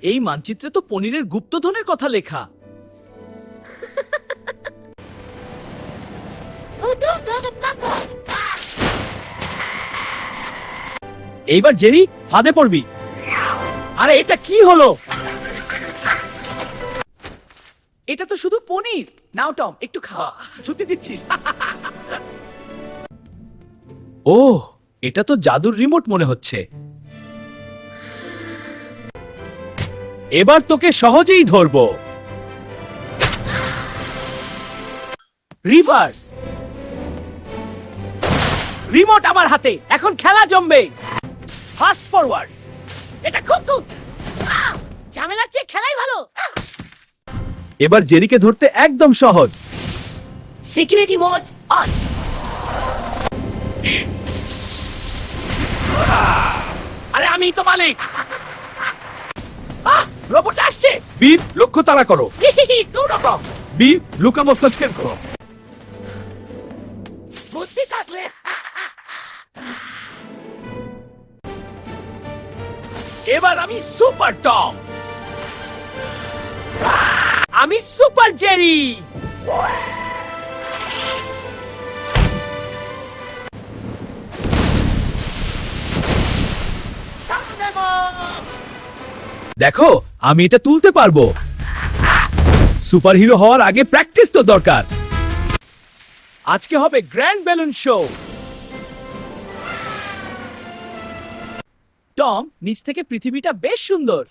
এই মানচিত্রে তো পনিরের গুপ্তধনের কথা লেখা। এইবার জেরি ফাঁদে পড়বি। আরে এটা কি হলো? এটা তো শুধু পনির। নাও টম, একটু খাওয়া। সত্যি দিচ্ছিস? ও, এটা তো জাদুর রিমোট মনে হচ্ছে। এবার তোকে সহজেই ধরবো। রিভার্স। রিমোট আমার হাতে, এখন খেলা জমবে। Fast forward. এটা খুব ঝামেলার চেয়ে খেলাই ভালো। এবার জেরিকে ধরতে একদম সহজ। Security mode on. আরে আমি তো মালিক। রোবট আসছে। বিপ, লক্ষ্য তাড়া করো। দৌড়ো। বিপ, লুকা মস্তা স্ক্যান করো। বুদ্ধি থাকলে এবার আমি সুপার টম। আমি সুপার জেরি। দেখো, আমি এটা তুলতে পারবো। সুপারহিরো হওয়ার আগে প্র্যাকটিস তো দরকার। আজকে হবে গ্র্যান্ড বেলুন শো। টম, নিচ থেকে পৃথিবীটা বেশ সুন্দর।